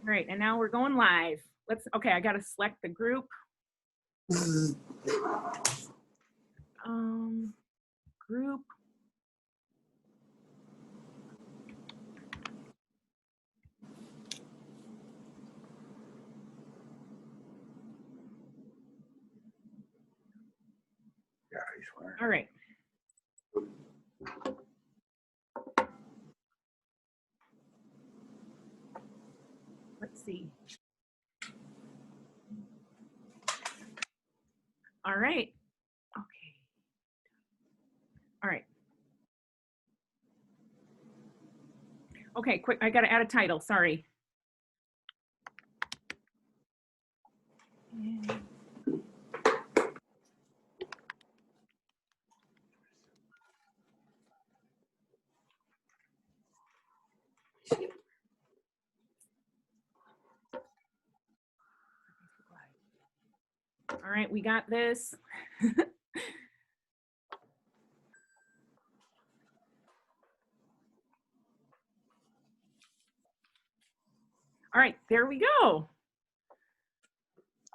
All right, and now we're going live. Okay, I gotta select the group. Group. Yeah, I swear. All right. Let's see. All right. Okay. All right. Okay, quick, I gotta add a title, sorry. All right, we got this. All right, there we go.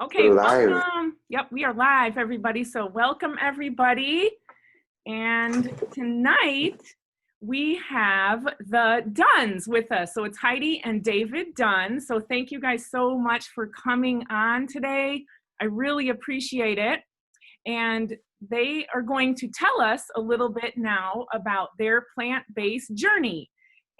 Okay, welcome. Yep, we are live, everybody. So welcome, everybody. And tonight we have the Dunns with us. So it's Heidi and David Dunn. So thank you guys so much for coming on today. I really appreciate it. And they are going to tell us a little bit now about their plant-based journey.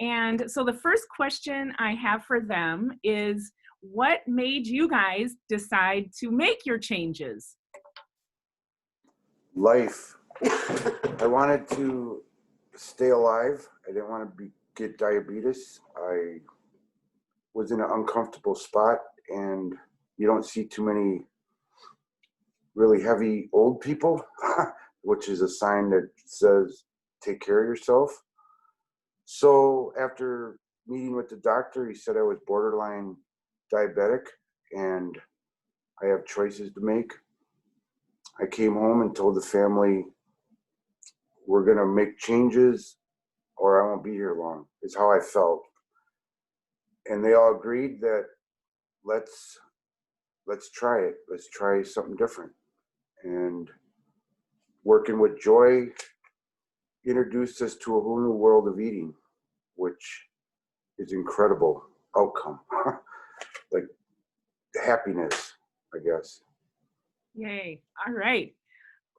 And so the first question I have for them is, what made you guys decide to make your changes? Life. I wanted to stay alive. I didn't want to get diabetes. I was in an uncomfortable spot, and you don't see too many really heavy old people, which is a sign that says take care of yourself. So after meeting with the doctor, he said I was borderline diabetic and I have choices to make. I came home and told the family, we're going to make changes or I won't be here long, is how I felt. And they all agreed that let's try it. Let's try something different. And working with Joy introduced us to a whole new world of eating, which is incredible outcome. Like happiness, I guess. Yay. All right.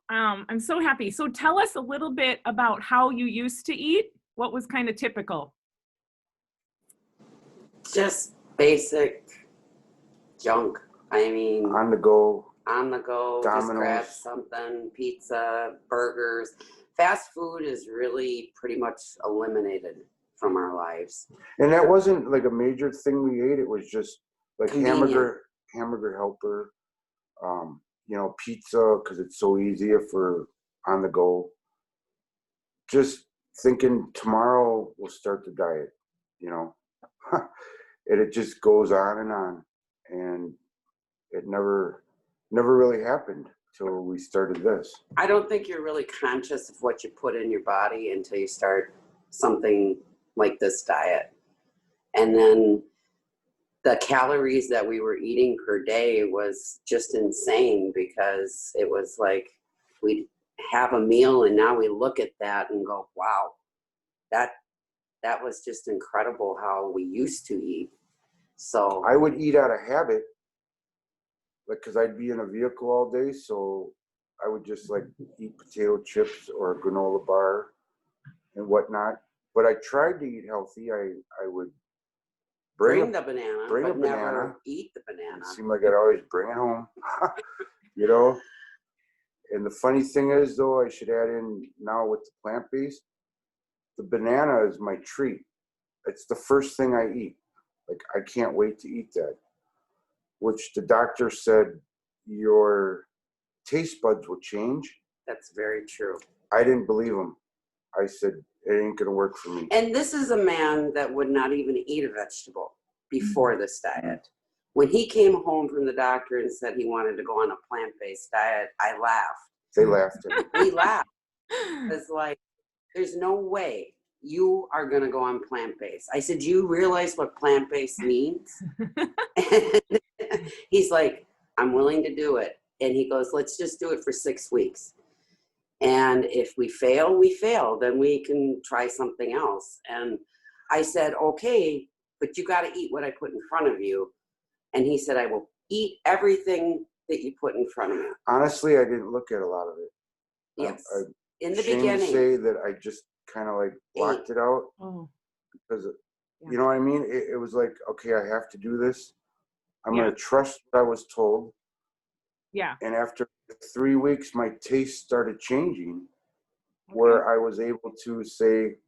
I'm so happy. So tell us a little bit about how you used to eat. What was kind of typical? Just basic junk. I mean, On the go, Domino's. Just grab something, pizza, burgers. Fast food is really pretty much eliminated from our lives. And that wasn't like a major thing we ate. It was just like hamburger helper, pizza, because it's so easy for on the go. Just thinking tomorrow we'll start the diet, and it just goes on, and it never really happened till we started this. I don't think you're really conscious of what you put in your body until you start something like this diet. And then the calories that we were eating per day was just insane, because it was like we'd have a meal and now we look at that and go, wow, that was just incredible how we used to eat. So I would eat out of habit, like, because I'd be in a vehicle all day, so I would just like eat potato chips or a granola bar and whatnot. But I tried to eat healthy. I would bring the banana, bring but a never banana. eat the banana. It seemed like I'd always bring it home, And the funny thing is, though, I should add in now with the plant-based, the banana is my treat. It's the first thing I eat. Like, I can't wait to eat that. Which the doctor said your taste buds will change. That's very true. I didn't believe him. I said, it ain't gonna work for me. And this is a man that would not even eat a vegetable before this diet. When he came home from the doctor and said he wanted to go on a plant-based diet, I laughed. They laughed at me. We laughed. It's like, there's no way you are going to go on plant-based. I said, you realize what plant-based means? And he's like, I'm willing to do it. And he goes, let's just do it for 6 weeks. And if we fail, we fail. Then we can try something else. And I said, okay, but you got to eat what I put in front of you. And he said, I will eat everything that you put in front of me. Honestly, I didn't look at a lot of it. Yes. In the Ashamed beginning. to say that I just kind of like blocked it out Oh, because, Yeah. you know what I mean? It was like, okay, I have to do this. I'm Yeah. going to trust what I was told. yeah. And after 3 weeks, my taste started changing Okay. where I was able to say,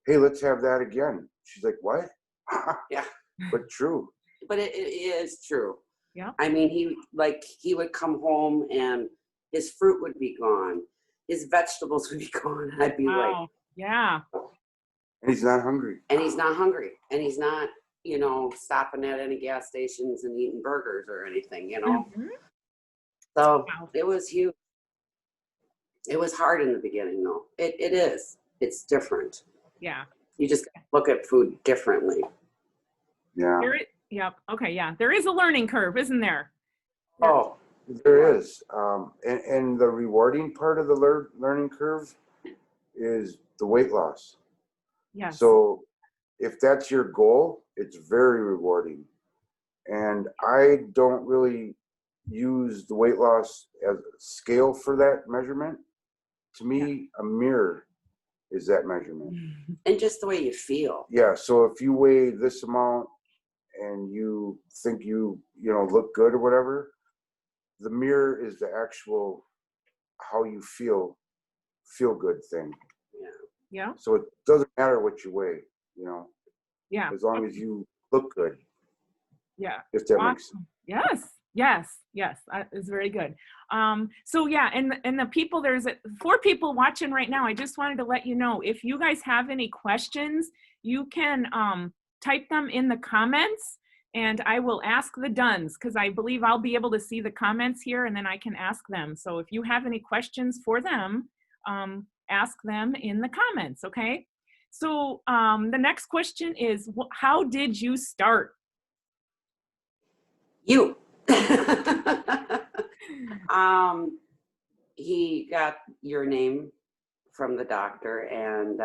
hey, let's have that again. She's like, what? Yeah. But true. But it is true. Yeah. I mean, he would come home and his fruit would be gone. His vegetables would be gone. I'd be like, Wow. Yeah. And he's not hungry. and he's not hungry. And he's not, stopping at any gas stations and eating burgers or anything, Mhm. So Wow. it was huge. It was hard in the beginning, though. It is. It's different. Yeah. You just look at food differently. Yeah. Yep. Okay. Yeah. There is a learning curve, isn't there? Yeah. Oh, There is. And the rewarding part of the learning curve is the weight loss. Yes. So if that's your goal, it's very rewarding. And I don't really use the weight loss as a scale for that measurement. To me, a mirror is that measurement. and just the way you feel. Yeah. So if you weigh this amount and you think you look good or whatever, the mirror is the actual how you feel good thing. Yeah. Yeah. So it doesn't matter what you weigh, Yeah. as long as you look good, Yeah. if that makes sense. Awesome. Yes. That is very good. So yeah, and the people, there's 4 people watching right now. I just wanted to let you know, if you guys have any questions, you can type them in the comments and I will ask the Duns, because I believe I'll be able to see the comments here and then I can ask them. So if you have any questions for them, ask them in the comments, okay? So the next question is, how did you start? You. He got your name from the doctor, and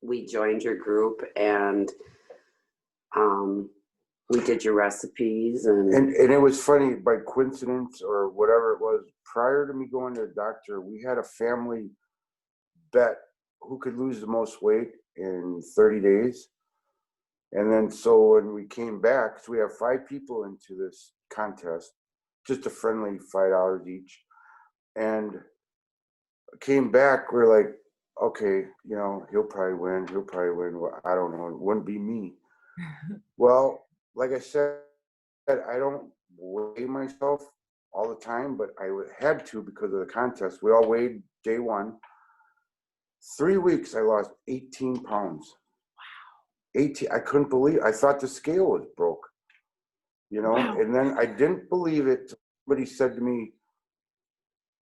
we joined your group, and we did your recipes, and And it was funny, by coincidence or whatever it was, prior to me going to the doctor, we had a family bet who could lose the most weight in 30 days. And then so when we came back, so we have 5 people into this contest, just a friendly $5 each. And came back, we're like, okay, he'll probably win. Well, I don't know. It wouldn't be me. Well, like I said, I don't weigh myself all the time, but I had to because of the contest. We all weighed day 1. 3 weeks, I lost 18 pounds. 18, I couldn't believe, I thought the scale was broke, Wow. and then I didn't believe it. Somebody said to me,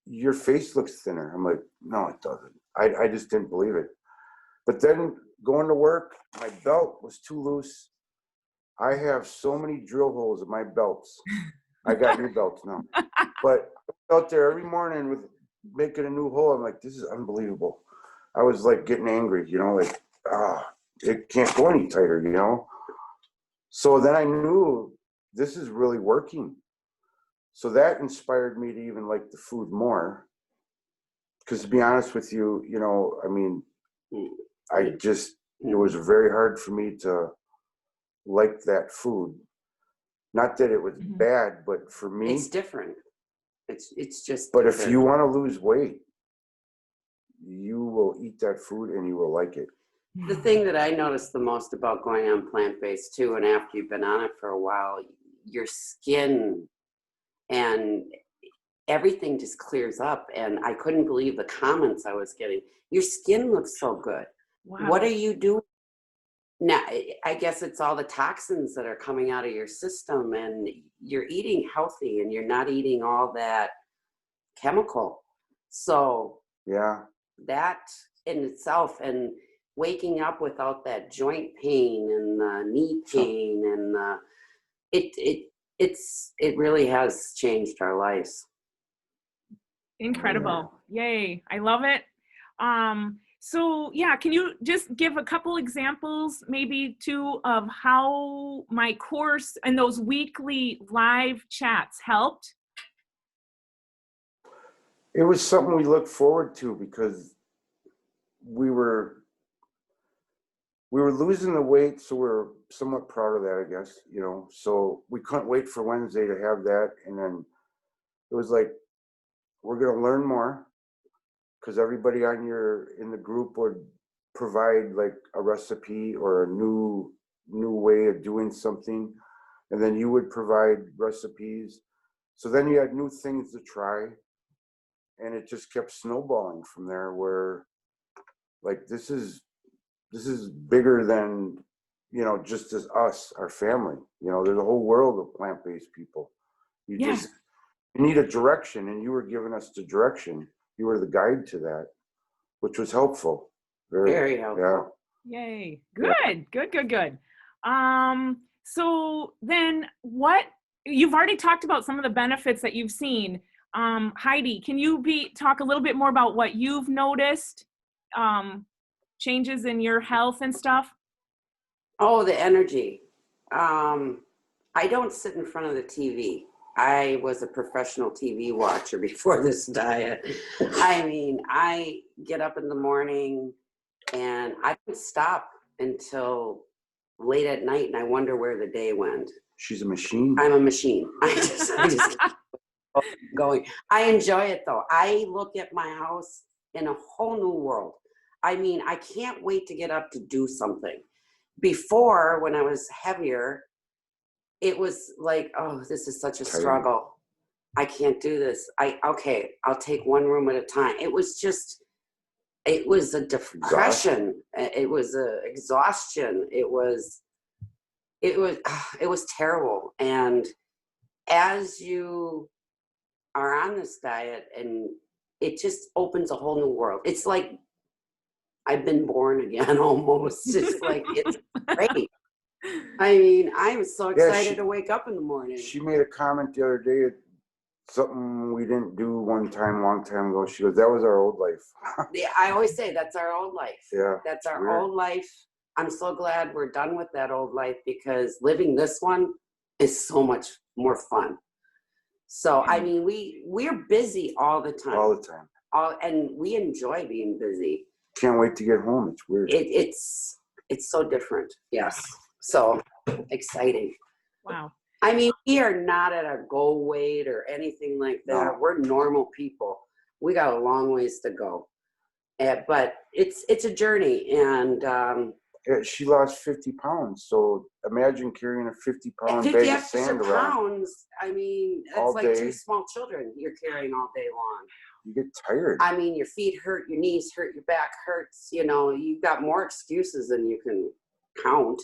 your face looks thinner. I'm like, no, it doesn't. I just didn't believe it. But then going to work, my belt was too loose. I have so many drill holes in my belts. I got new belts now. But I was out there every morning with making a new hole. I'm like, this is unbelievable. I was like getting angry, like, it can't go any tighter, So then I knew this is really working. So that inspired me to even like the food more. Because to be honest with you, I mean, it was very hard for me to like that food. Not that it was bad, but for me. it's different. It's just But different. if you want to lose weight, you will eat that food and you will like it. The thing that I noticed the most about going on plant-based too, and after you've been on it for a while, your skin and everything just clears up. And I couldn't believe the comments I was getting. Your skin looks so good. Wow. What are you doing? Now, I guess it's all the toxins that are coming out of your system, and you're eating healthy and you're not eating all that chemical. So Yeah. that in itself, and waking up without that joint pain and the knee pain and it really has changed our lives. Incredible. Yay. I love it. So yeah, can you just give a couple examples maybe too of how my course and those weekly live chats helped? It was something we looked forward to because we were losing the weight, so we're somewhat proud of that, I guess, you know. So we couldn't wait for Wednesday to have that. And then it was like, we're going to learn more, because everybody in the group would provide like a recipe or a new way of doing something, and then you would provide recipes. So then you had new things to try, and it just kept snowballing from there, where like this is bigger than, you know, just as us, our family. You know, there's a whole world of plant-based people. You Yeah. just need a direction, and you were giving us the direction. You were the guide to that, which was helpful. Very helpful. Yeah. Yay. Good. So then you've already talked about some of the benefits that you've seen. Heidi, can you talk a little bit more about what you've noticed, changes in your health and stuff? Oh, the energy. I don't sit in front of the TV. I was a professional TV watcher before this diet. I mean, I get up in the morning and I don't stop until late at night, and I wonder where the day went. She's a machine. I'm a machine. I just keep going. I enjoy it though. I look at my house in a whole new world. I mean, I can't wait to get up to do something. Before, when I was heavier, it was like, oh, this is such a struggle. I can't do this. I'll take one room at a time. It was a depression. It was a exhaustion. It was terrible. And as you are on this diet, and it just opens a whole new world. It's like I've been born again almost. It's like, it's great. I mean, I'm so excited to wake up in the morning. She made a comment the other day, something we didn't do one time, long time ago. She goes, that was our old life. Yeah, I always say that's our old life. Yeah. That's our old life. I'm so glad we're done with that old life, because living this one is so much more fun. So, I mean, we're busy all the time. All the time. And we enjoy being busy. Can't wait to get home. It's weird. It's so different. Yes. So exciting. Wow. I mean, we are not at a goal weight or anything like that. No. We're normal people. We got a long ways to go. But it's a journey. And she lost 50 pounds. So imagine carrying a 50-pound bag of sand around. Pounds, I mean, that's like two small children you're carrying all day long. You get tired. I mean, your feet hurt, your knees hurt, your back hurts. You know, you've got more excuses than you can count.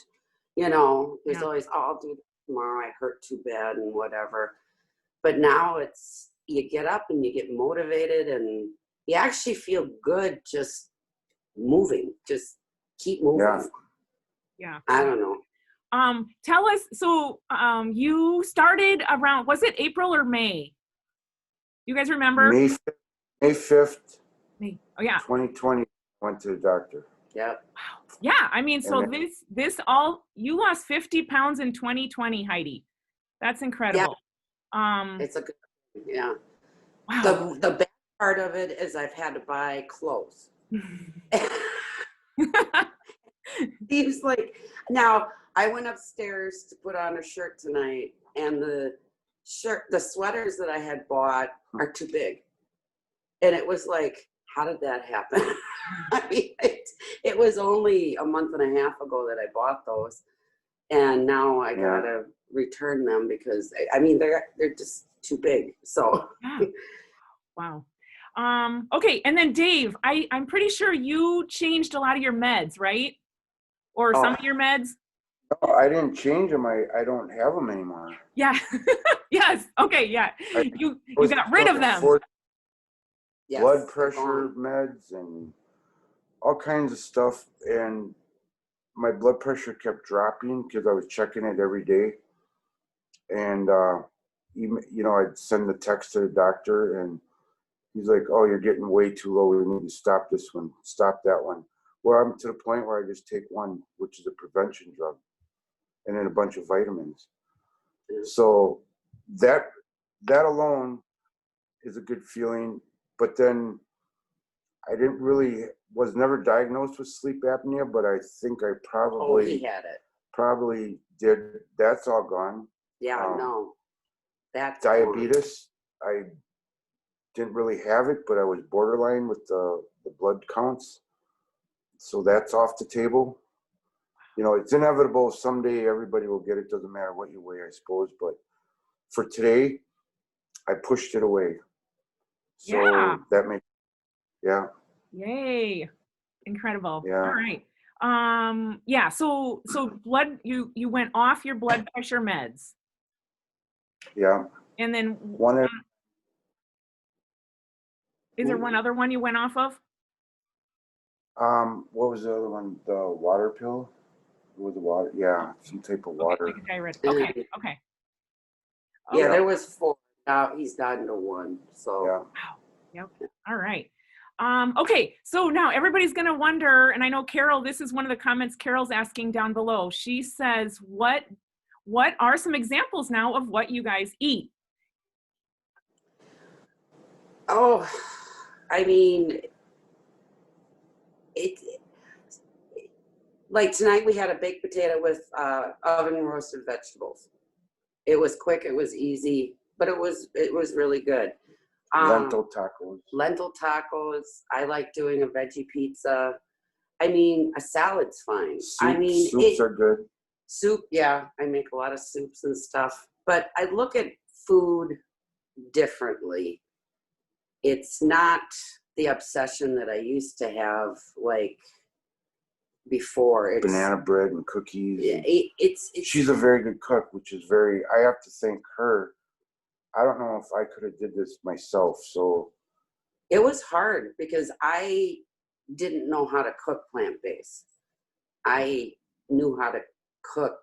You know, there's always, oh, I'll do it tomorrow. I hurt too bad and whatever. But now you get up and you get motivated, and you actually feel good just moving. Just keep moving. Yeah. I don't know. Tell us, so you started around, was it April or May? You guys remember? May 5th, May. Oh yeah. 2020, went to the doctor. Yep. Wow. Yeah, I mean, so you lost 50 pounds in 2020, Heidi. That's incredible. Yeah. It's a good, yeah. Wow. The bad part of it is I've had to buy clothes. Steve's like, now I went upstairs to put on a shirt tonight, and the sweaters that I had bought are too big. And it was like, how did that happen? I mean, it was only a month and a half ago that I bought those, and now I gotta return them because I mean they're just too big. So yeah. Wow. Okay, and then Dave, I'm pretty sure you changed a lot of your meds, right? Or some of your meds? No, I didn't change them. I don't have them anymore. Yeah. Yes. Okay. Yeah. You got rid of them. yes, Blood pressure meds and all kinds of stuff, and my blood pressure kept dropping because I was checking it every day. And even, I'd send the text to the doctor, and he's like, "Oh, you're getting way too low. We need to stop this one, stop that one." Well, I'm to the point where I just take one, which is a prevention drug, and then a bunch of vitamins. So that alone is a good feeling. But then I was never diagnosed with sleep apnea, but I think I Oh, he had it. probably did. That's all gone. Yeah, no. That's gone. Diabetes, I didn't really have it, but I was borderline with the blood counts. So that's off the table. It's inevitable. Someday everybody will get it. Doesn't matter what you weigh, I suppose. But for today, I pushed it away. So Yeah. that makes, yeah. Yay. Incredible. Yeah. All right. Yeah, so blood, you went off your blood pressure meds. Yeah. And then One. is there one other one you went off of? What was the other one? The water pill? With the water? Yeah, some type of water. Okay, like a diuretic. Okay, okay. Yeah, there was 4. Now he's down to 1. So Yeah. Wow. Yep. All right. Okay, so now everybody's going to wonder, and I know Carol, this is one of the comments Carol's asking down below. She says, what are some examples now of what you guys eat? Oh, I mean, like tonight we had a baked potato with oven roasted vegetables. It was quick, it was easy, but it was really good. Lentil tacos. Lentil tacos. I like doing a veggie pizza. I mean, a salad's fine. Soups are good. Soup, yeah. I make a lot of soups and stuff. But I look at food differently. It's not the obsession that I used to have, like before. It's banana bread and cookies. It's she's a very good cook, which is I have to thank her. I don't know if I could have did this myself. So it was hard because I didn't know how to cook plant-based. I knew how to cook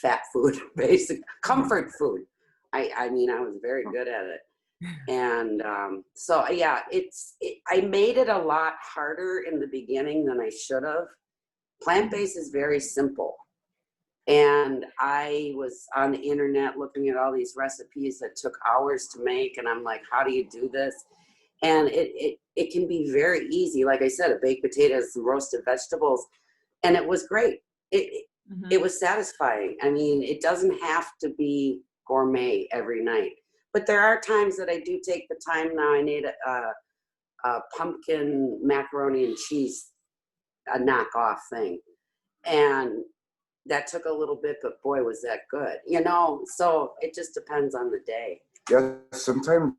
fat food, basic comfort food. I mean, I was very good at it. And so, yeah, I made it a lot harder in the beginning than I should have. Plant-based is very simple. And I was on the internet looking at all these recipes that took hours to make. And I'm like, how do you do this? And it can be very easy. Like I said, a baked potato, some roasted vegetables. And it was great. It was satisfying. I mean, it doesn't have to be gourmet every night. But there are times that I do take the time now. I made a pumpkin macaroni and cheese, a knockoff thing. And that took a little bit, but boy, was that good. So it just depends on the day. Yeah, sometimes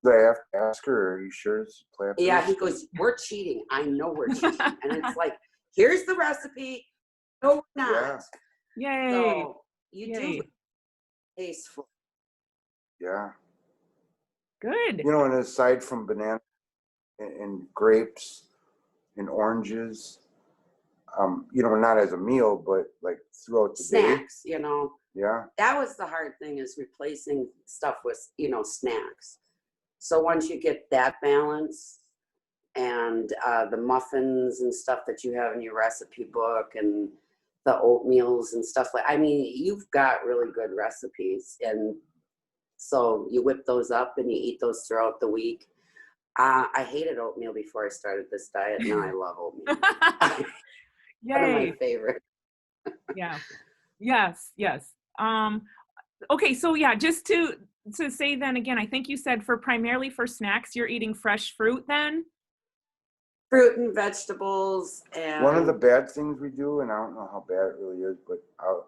I have to ask her, "Are you sure it's plant-based?" Yeah, he goes, "We're cheating. I know we're cheating." And it's like, here's the recipe. No, we're not. Yeah. Yay. So you do tasteful. Yeah. Good. And aside from banana and grapes and oranges, not as a meal, but like throughout the snacks, day. Yeah. That was the hard thing, is replacing stuff with, snacks. So once you get that balance, and the muffins and stuff that you have in your recipe book, and the oatmeals and stuff you've got really good recipes. And so you whip those up and you eat those throughout the week. I hated oatmeal before I started this diet. Now I love oatmeal. Yay. One of my favorite. Yeah. Yes. Okay. So yeah, just to say then again, I think you said primarily for snacks, you're eating fresh fruit then? Fruit and vegetables. And one of the bad things we do, and I don't know how bad it really is, but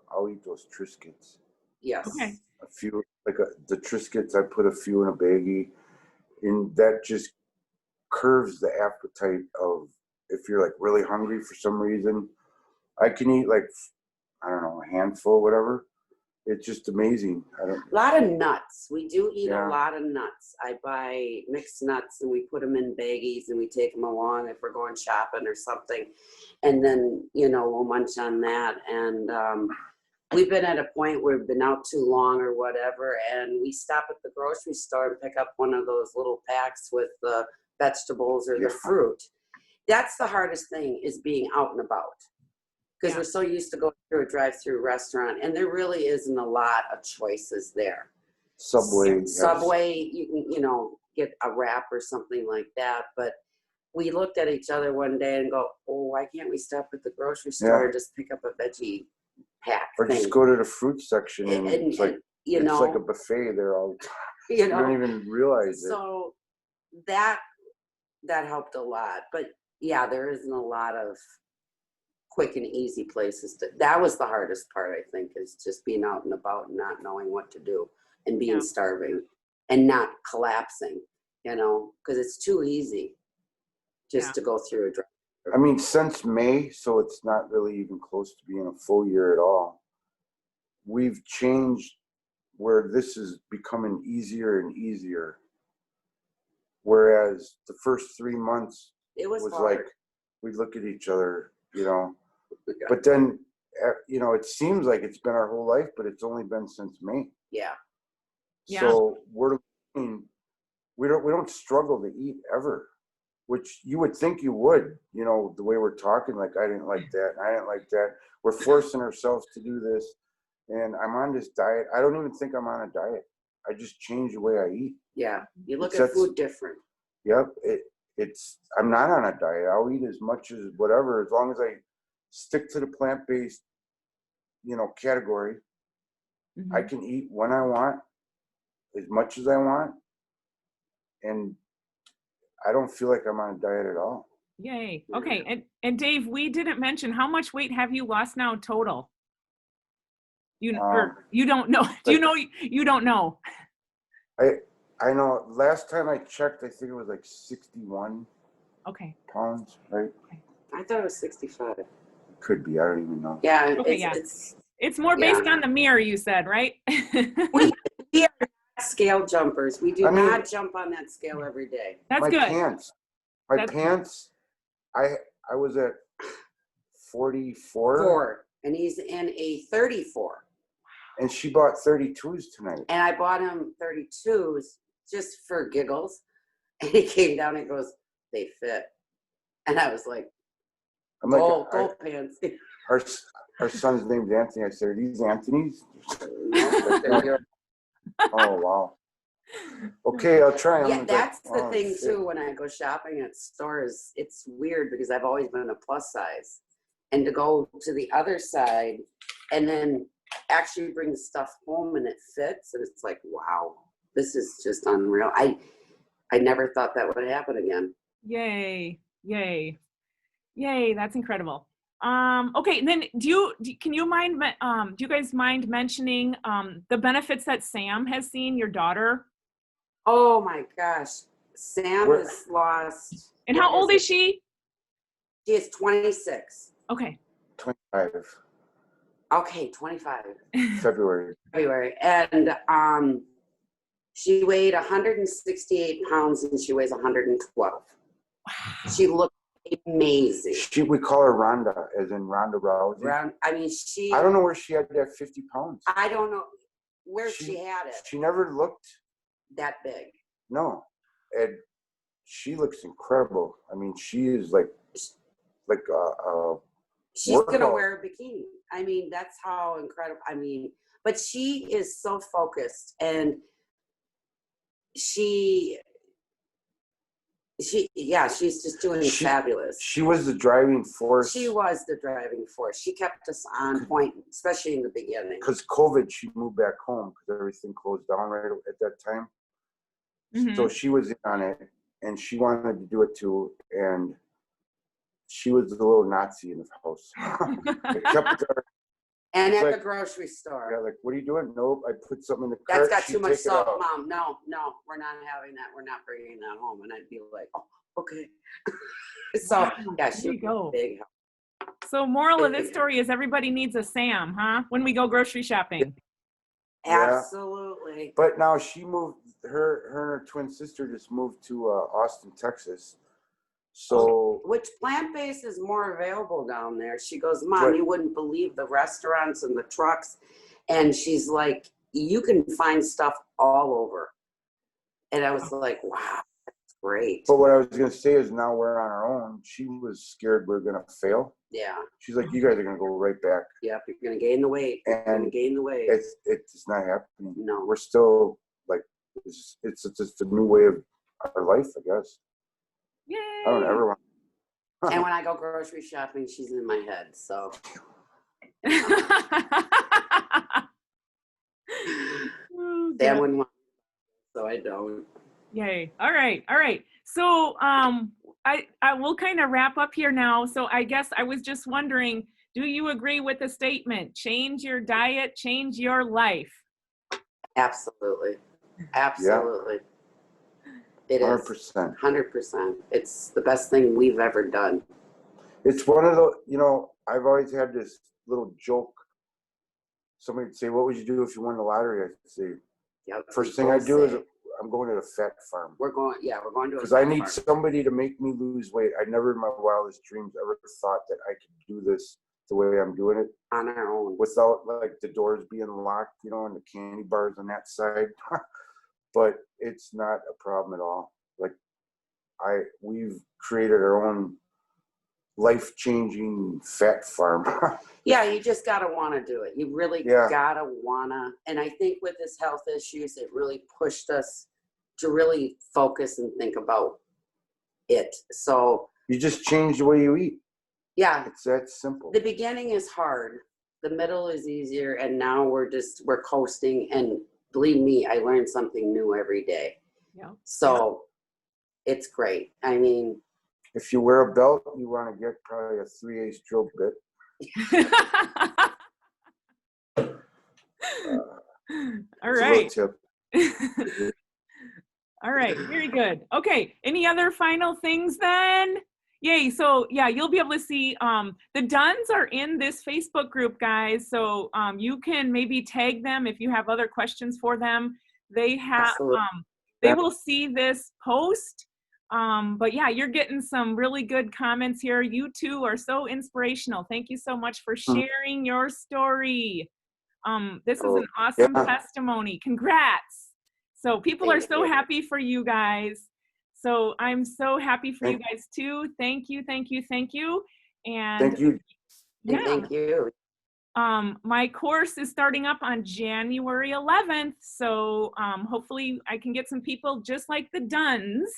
I'll eat those Triscuits. Yes. Okay. A few, the Triscuits, I put a few in a baggie, and that just curves the appetite of, if you're like really hungry for some reason. I can eat a handful, whatever, it's just amazing. I don't, A lot of nuts. We do eat Yeah. a lot of nuts. I buy mixed nuts and we put them in baggies and we take them along if we're going shopping or something. And then, we'll munch on that. And we've been at a point where we've been out too long or whatever. And we stop at the grocery store and pick up one of those little packs with the vegetables or the Yeah. fruit. That's the hardest thing, is being out and about. Because Yeah. we're so used to going through a drive-through restaurant, and there really isn't a lot of choices there. Subway. has- Subway, you can, get a wrap or something like that. But we looked at each other one day and go, oh, why can't we stop at the grocery store Yeah. and just pick up a veggie pack Or thing? just go to the fruit section and, and, it's like and, it's like a buffet there all. You don't even realize it. So that helped a lot. But yeah, there isn't a lot of quick and easy places that was the hardest part, I think, is just being out and about and not knowing what to do and being Yeah. starving and not collapsing, because it's too easy just Yeah. to go through a drive. I mean, since May, so it's not really even close to being a full year at all. We've changed where this is becoming easier and easier. Whereas the first 3 months It was was hard. like, we'd look at each other, but then, it seems like it's been our whole life, but it's only been since May. Yeah. Yeah. So we don't struggle to eat ever, which you would think you would, the way we're talking, like, I didn't like that, and I didn't like that. We're forcing ourselves to do this, and I'm on this diet. I don't even think I'm on a diet. I just change the way I eat. Yeah. You look It's- at food different. Yep, I'm not on a diet. I'll eat as much as whatever, as long as I stick to the plant-based, category. Mhm. I can eat when I want, as much as I want, and I don't feel like I'm on a diet at all. Yay. Okay. And Dave, we didn't mention, how much weight have you lost now total? Or you don't know. Do you know? You don't know. I know last time I checked, I think it was like 61 Okay. pounds, right? I thought it was 65. Could be, I don't even know. Yeah. Okay, yeah. It's more based on the mirror, you said, right? We are not scale jumpers. We do I mean- not jump on that scale every day. That's my good. pants, I was at 44, 4, and he's in a 34. and she bought 32s tonight. And I bought him 32s just for giggles. And he came down and goes, they fit. And I was like, I'm like, go pants. our son's name's Anthony. I said, are these Anthony's? Yeah, Oh, wow. Okay, I'll try them. that's the thing too. When I go shopping at stores, it's weird because I've always been a plus size. And to go to the other side and then actually bring the stuff home and it fits, and it's like, wow, this is just unreal. I never thought that would happen again. Yay. Yay. Yay. That's incredible. Okay. And then do you guys mind mentioning, the benefits that Sam has seen, your daughter? Oh my gosh. Sam Where- has lost. And how old is she? She is 26. Okay. 25 Okay, 25. February. February. And she weighed 168 pounds and she weighs 112. She looked amazing. We call her Rhonda, as in Rhonda Rousey. I I don't know where she had that 50 pounds. I don't know where she had it She never looked, that big. no. And she looks incredible. I mean, she is like She's going to workout. wear a bikini. I mean, that's how incredible. I mean, but she is so focused, and she's just doing fabulous. she was the driving force. She was the driving force. She kept us on point, especially in the beginning. Because COVID, she moved back home because everything closed down right at that time. Mhm. So she was in on it, and she wanted to do it too. And she was the little Nazi in the house. I kept her. And It's at like- the grocery store. Yeah, like, what are you doing? Nope, I put something in the That's cart. got she'd too much take it salt, out. Mom. No, we're not having that. We're not bringing that home. And I'd be like, oh, okay. So, Wow, yeah, there she you go. was a big help. So moral of this story is everybody needs a Sam, huh? When we go grocery shopping. Yeah. Absolutely. But now she moved, her and her twin sister just moved to Austin, Texas. So, Which plant-based is more available down there. She goes, Mom, But- you wouldn't believe the restaurants and the trucks. And she's like, you can find stuff all over. And I was like, wow, that's great. but what I was going to say is now we're on our own. She was scared we're going to fail. Yeah. She's like, you guys are going to go right back. Yep. You're going to gain the weight. You're going to And gain the weight. it's not happening. No. We're still like, it's just a new way of our life, I guess. Yay! I don't ever want. And when I go grocery shopping, she's in my head. So Oh, Sam God. wouldn't want, so I don't. Yay. All right. All right. So I will kind of wrap up here now. So I guess I was just wondering, do you agree with the statement? Change your diet, change your life. Absolutely. Absolutely. It is 100%. 100%. It's the best thing we've ever done. It's one of the, I've always had this little joke. Somebody would say, what would you do if you won the lottery? I'd say, Yep. first thing I do is I'm going to the fat farm. we're going to Because I need somebody to make me lose weight. I never in my wildest dreams ever thought that I could do this the way I'm doing it on our own. without like the doors being locked, and the candy bars on that side. But it's not a problem at all. Like we've created our own life-changing fat farm. Yeah, you just gotta want to do it. You really Yeah. gotta wanna. And I think with this health issues, it really pushed us to really focus and think about it. So You just change the way you eat. yeah, It's that simple. the beginning is hard. The middle is easier, and now we're coasting. And believe me, I learn something new every day. Yeah. So it's great. I mean, If you wear a belt, you want to get probably a 3/8 drill bit. All It's a right. little tip. All right. Very good. Okay. Any other final things then? Yay. So yeah, you'll be able to see the Duns are in this Facebook group, guys. So you can maybe tag them if you have other questions for them. They have Absolutely. they will see this post. But yeah, you're getting some really good comments here. You two are so inspirational. Thank you so much for sharing your story. This is an awesome Yeah. testimony. Congrats. So people are Thank so you. happy for you guys. So I'm so happy for you Thank- guys too. Thank you, thank you, thank you. And Thank you. And yeah, thank you. my course is starting up on January 11th. So hopefully I can get some people just like the Duns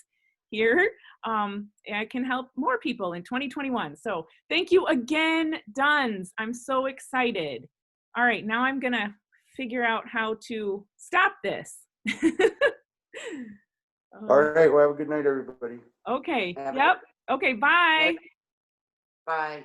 here. I can help more people in 2021. So thank you again, Duns. I'm so excited. All right, now I'm gonna figure out how to stop this. All right. Well, have a good night, everybody. Okay, Have a yep. Okay, bye. Bye.